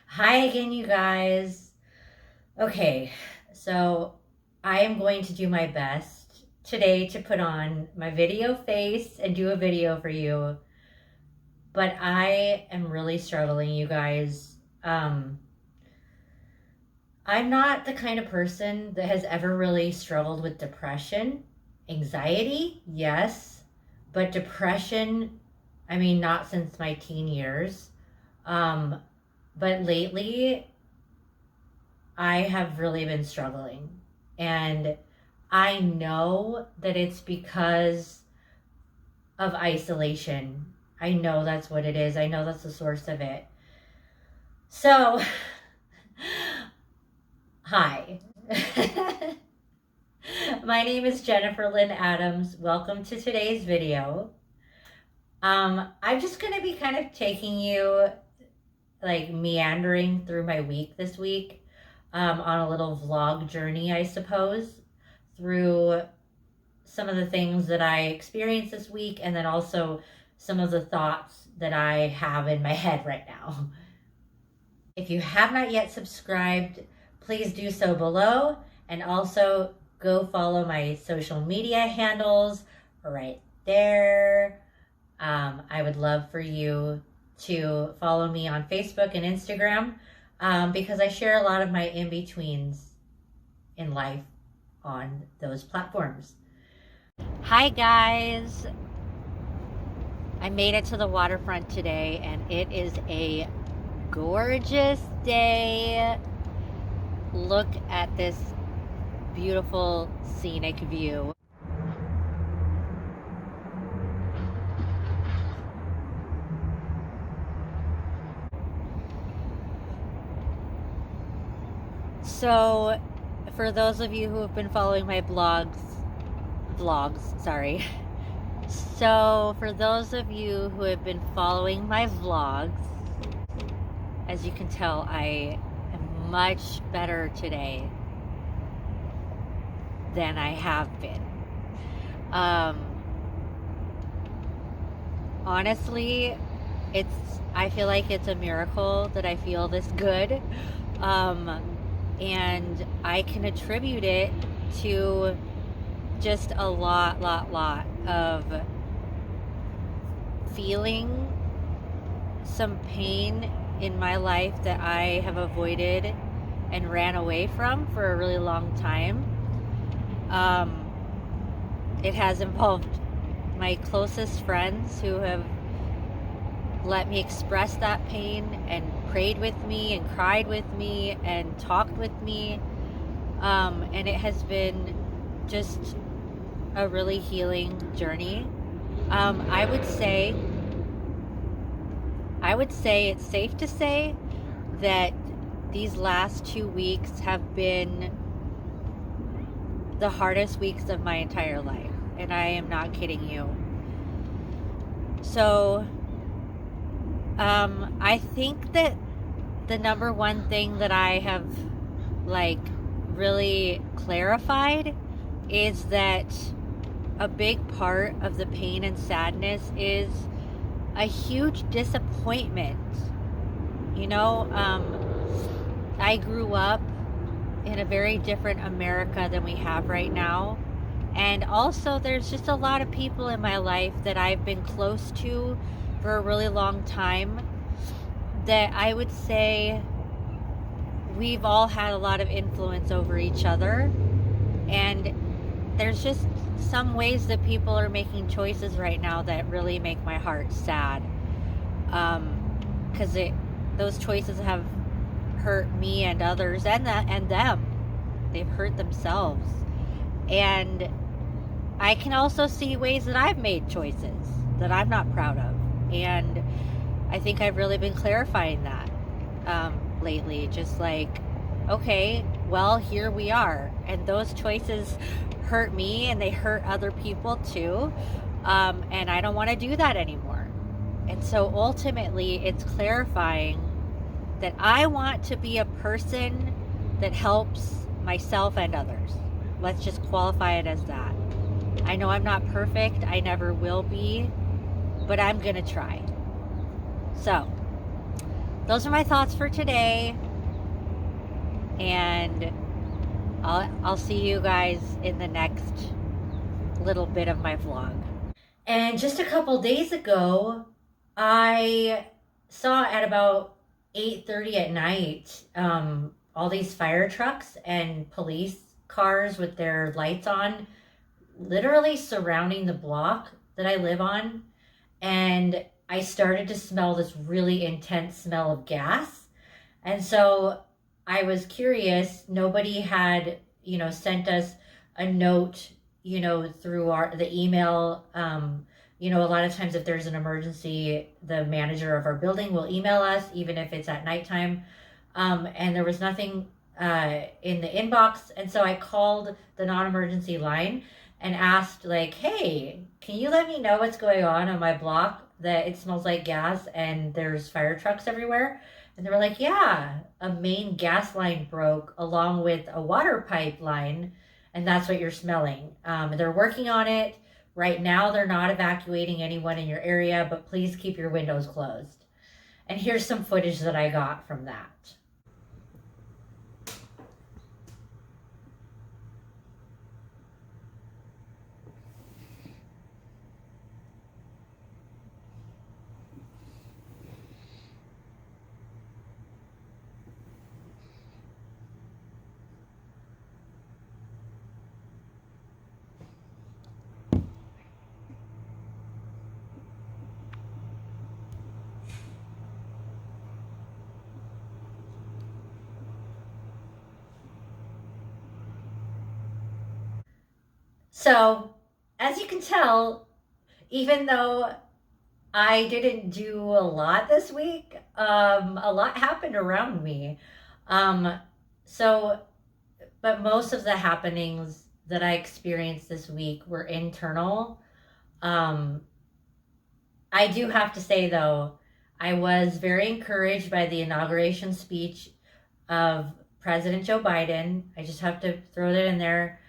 Hi again, you guys. Okay, so I am going to do my best today to put on my video face and do a video for you, but I am really struggling, you guys. I'm not the kind of person that has ever really struggled with depression. Anxiety, yes, but depression, I mean, not since my teen years. Um, but lately, I have really been struggling. And I know that it's because of isolation. I know that's what it is. I know that's the source of it. So, hi. My name is Jennifer Lynn Adams. Welcome to today's video. I'm just going to be kind of taking you, like, meandering through my week this week. On a little vlog journey, I suppose, through some of the things that I experienced this week and then also some of the thoughts that I have in my head right now. If you have not yet subscribed, please do so below, and also go follow my social media handles right there. I would love for you to follow me on Facebook and Instagram because I share a lot of my in-betweens in life on those platforms. Hi guys! I made it to the waterfront today and it is a gorgeous day. Look at this beautiful scenic view. So, for those of you who have been following my vlogs, sorry. So, for those of you who have been following my vlogs, as you can tell, I am much better today than I have been. Honestly, I feel like it's a miracle that I feel this good. And I can attribute it to just a lot of feeling some pain in my life that I have avoided and ran away from for a really long time. It has involved my closest friends who have let me express that pain and prayed with me and cried with me and talked with me. And it has been just a really healing journey. I would say it's safe to say that these last 2 weeks have been the hardest weeks of my entire life. And I am not kidding you. So, I think that the number one thing that I have, like, really clarified is that a big part of the pain and sadness is a huge disappointment. You know, I grew up in a very different America than we have right now. And also, there's just a lot of people in my life that I've been close to for a really long time that I would say we've all had a lot of influence over each other. And there's just some ways that people are making choices right now that really make my heart sad. Because those choices have hurt me and others and them. They've hurt themselves. And I can also see ways that I've made choices that I'm not proud of. And I think I've really been clarifying that lately. Just like, okay, well, here we are. And those choices hurt me and they hurt other people too. And I don't want to do that anymore. And so ultimately, it's clarifying that I want to be a person that helps myself and others. Let's just qualify it as that. I know I'm not perfect. I never will be, but I'm going to try. So, those are my thoughts for today. And I'll see you guys in the next little bit of my vlog. And just a couple days ago, I saw at about 8:30 at night all these fire trucks and police cars with their lights on, literally surrounding the block that I live on. And I started to smell this really intense smell of gas. And so I was curious. Nobody had, sent us a note, through the email. A lot of times if there's an emergency, the manager of our building will email us, even if it's at nighttime. And there was nothing in the inbox. And so I called the non-emergency line and asked, like, hey, can you let me know what's going on my block, that it smells like gas and there's fire trucks everywhere? And they were like, yeah, a main gas line broke along with a water pipeline, and that's what you're smelling. They're working on it. Right now, they're not evacuating anyone in your area, but please keep your windows closed. And here's some footage that I got from that. So, as you can tell, even though I didn't do a lot this week, a lot happened around me. Um, so, but most of the happenings that I experienced this week were internal. Um, I do have to say, though, I was very encouraged by the inauguration speech of President Joe Biden. I just have to throw that in there.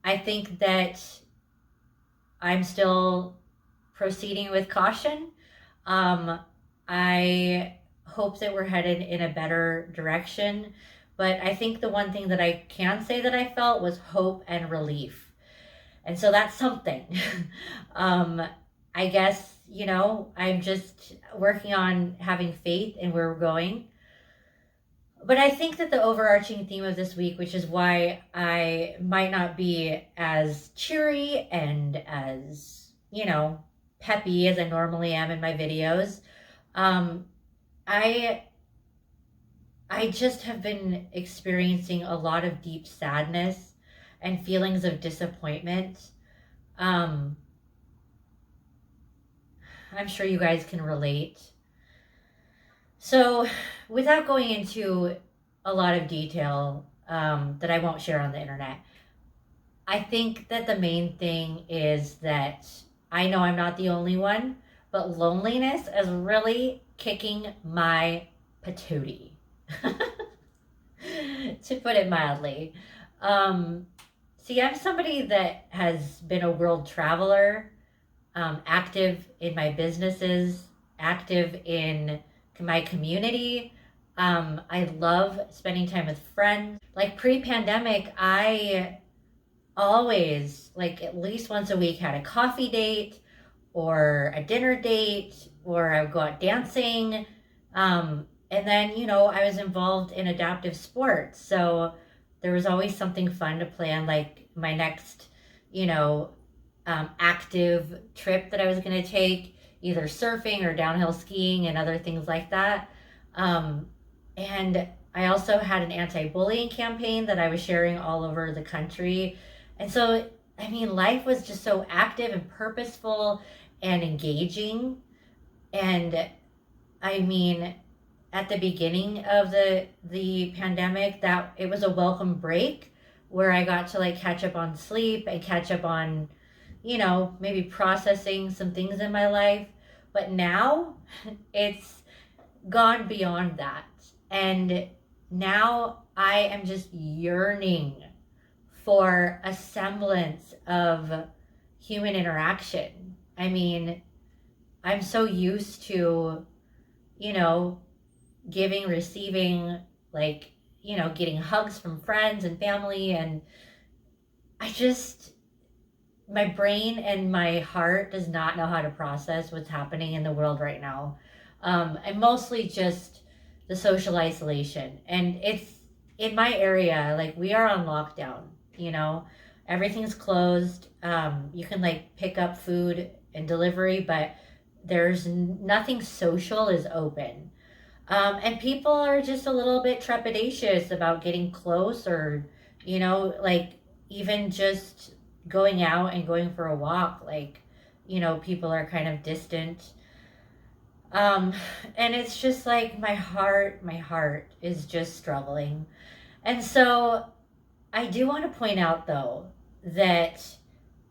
I think that I'm still proceeding with caution. I hope that we're headed in a better direction. But I think the one thing that I can say that I felt was hope and relief. And so that's something. I guess, I'm just working on having faith in where we're going. But I think that the overarching theme of this week, which is why I might not be as cheery and as, peppy as I normally am in my videos, I just have been experiencing a lot of deep sadness and feelings of disappointment. I'm sure you guys can relate. So, without going into a lot of detail that I won't share on the internet, I think that the main thing is that I know I'm not the only one, but loneliness is really kicking my patootie, to put it mildly. See, I'm somebody that has been a world traveler, active in my businesses, active in my community. I love spending time with friends. Like pre-pandemic, I always, like at least once a week, had a coffee date or a dinner date, or I would go out dancing. And then, I was involved in adaptive sports. So there was always something fun to plan, like my next, active trip that I was going to take, either surfing or downhill skiing and other things like that. And I also had an anti-bullying campaign that I was sharing all over the country. And so, life was just so active and purposeful and engaging. And at the beginning of the pandemic, that it was a welcome break where I got to like catch up on sleep and catch up on, maybe processing some things in my life. But now it's gone beyond that. And now I am just yearning for a semblance of human interaction. I'm so used to you know, giving, receiving, like, you know, getting hugs from friends and family. And I just, my brain and my heart does not know how to process what's happening in the world right now. And mostly just the social isolation. And it's in my area, like we are on lockdown, you know, everything's closed. You can like pick up food and delivery, but there's nothing social is open. And people are just a little bit trepidatious about getting close or, you know, like even just going out and going for a walk. Like, you know, people are kind of distant. Um, and it's just like my heart is just struggling. And so I do want to point out though that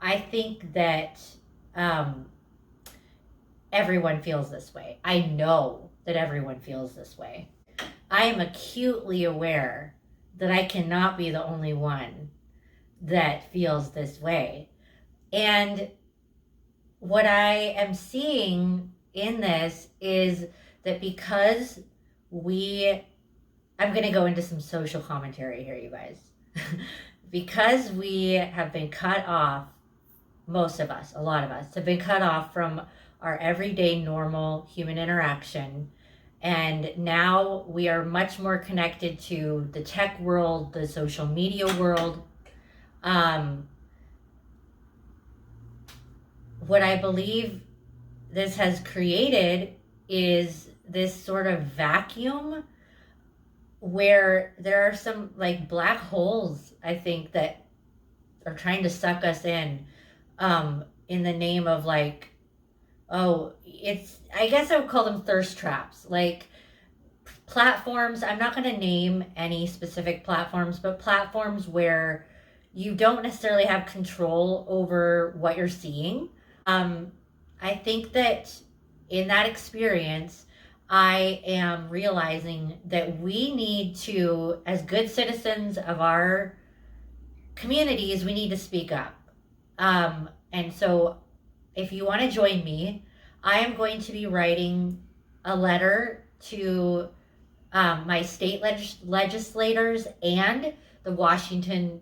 I think that um, everyone feels this way. I know that everyone feels this way. I am acutely aware that I cannot be the only one that feels this way. And what I am seeing in this is that because I'm going to go into some social commentary here, you guys. Because we have been cut off, most of us, a lot of us, have been cut off from our everyday normal human interaction. And now we are much more connected to the tech world, the social media world. What I believe this has created is this sort of vacuum where there are some like black holes, I think, that are trying to suck us in the name of like, oh, it's, I guess I would call them thirst traps. Like platforms, I'm not going to name any specific platforms, but platforms where you don't necessarily have control over what you're seeing. I think that in that experience, I am realizing that we need to, as good citizens of our communities, we need to speak up. And so if you want to join me, I am going to be writing a letter to my state legislators and the Washington,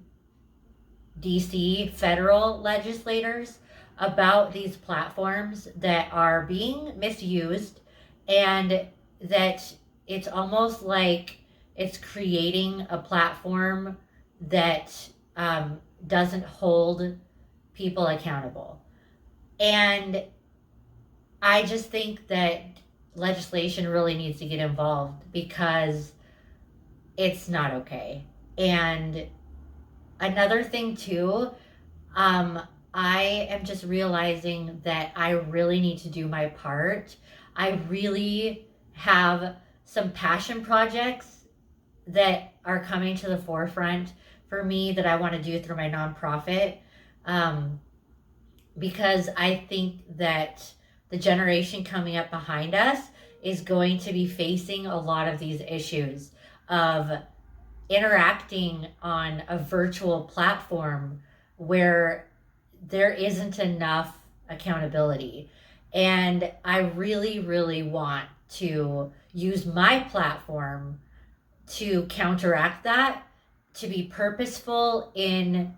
D.C. federal legislators about these platforms that are being misused, and that it's almost like it's creating a platform that doesn't hold people accountable. And I just think that legislation really needs to get involved because it's not okay. And another thing too, I am just realizing that I really need to do my part. I really have some passion projects that are coming to the forefront for me that I want to do through my nonprofit. Because I think that the generation coming up behind us is going to be facing a lot of these issues of interacting on a virtual platform where there isn't enough accountability. And I really, really want to use my platform to counteract that, to be purposeful in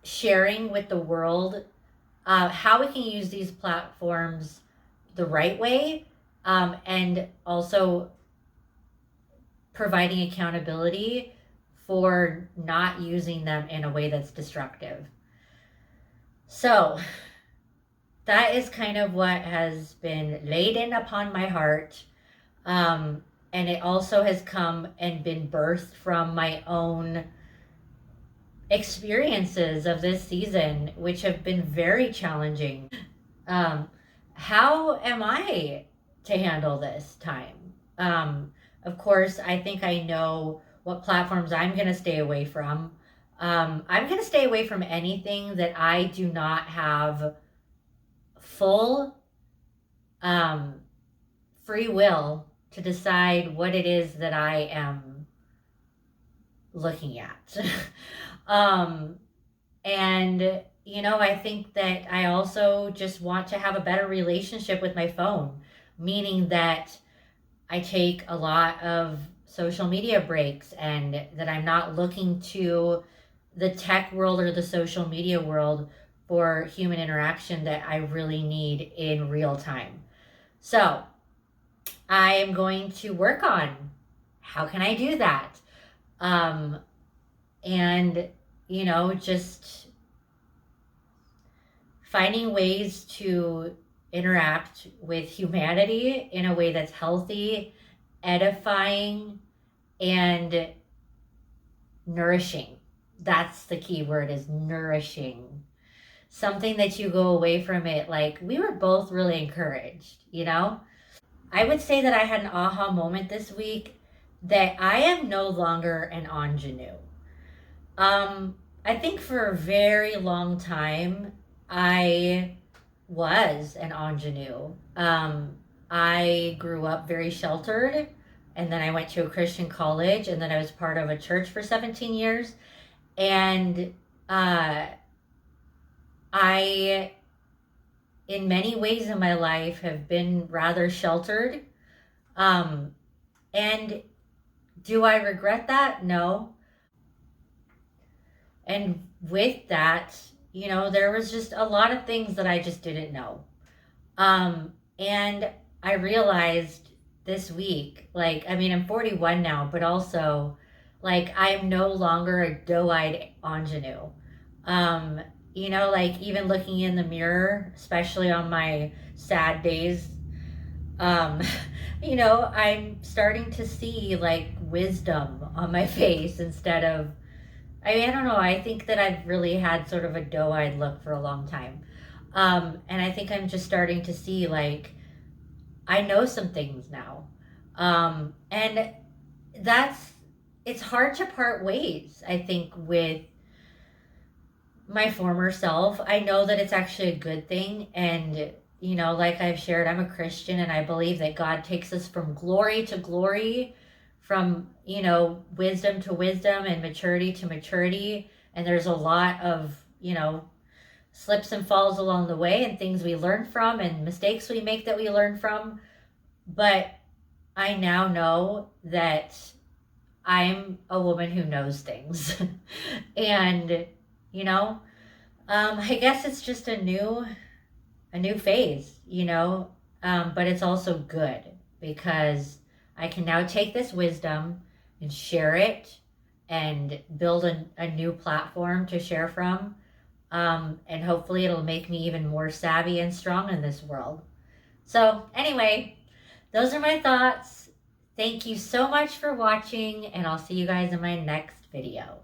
sharing with the world how we can use these platforms the right way, and also providing accountability for not using them in a way that's destructive. So that is kind of what has been laden upon my heart. And it also has come and been birthed from my own experiences of this season, which have been very challenging. How am I to handle this time? Of course, I think I know what platforms I'm going to stay away from. I'm going to stay away from anything that I do not have full free will to decide what it is that I am looking at. And, you know, I think that I also just want to have a better relationship with my phone. meaning that I take a lot of social media breaks and that I'm not looking to the tech world or the social media world for human interaction that I really need in real time. So I am going to work on how can I do that? Um, and, just finding ways to interact with humanity in a way that's healthy, edifying, and nourishing. That's the key word, is nourishing. Something that you go away from it like we were both really encouraged. I would say that I had an aha moment this week that I am no longer an ingenue. Um, I think for a very long time I was an ingenue. I grew up very sheltered, and then I went to a Christian college, and then I was part of a church for 17 years. And I, in many ways in my life, have been rather sheltered. Um, and do I regret that? No. And with that, there was just a lot of things that I just didn't know. And I realized this week, like, I mean, I'm 41 now, but also, like, I'm no longer a doe-eyed ingenue. Um, like, even looking in the mirror, especially on my sad days, um, I'm starting to see, like, wisdom on my face instead of, I don't know, I think that I've really had sort of a doe-eyed look for a long time. And I think I'm just starting to see, like, I know some things now. And that's, it's hard to part ways, I think, with my former self. I know that it's actually a good thing. And, like I've shared, I'm a Christian and I believe that God takes us from glory to glory, from, wisdom to wisdom and maturity to maturity. And there's a lot of, slips and falls along the way and things we learn from and mistakes we make that we learn from. But I now know that I'm a woman who knows things. And, I guess it's just a new phase, but it's also good because I can now take this wisdom and share it and build a new platform to share from. And hopefully it'll make me even more savvy and strong in this world. So, anyway, those are my thoughts. Thank you so much for watching, and I'll see you guys in my next video.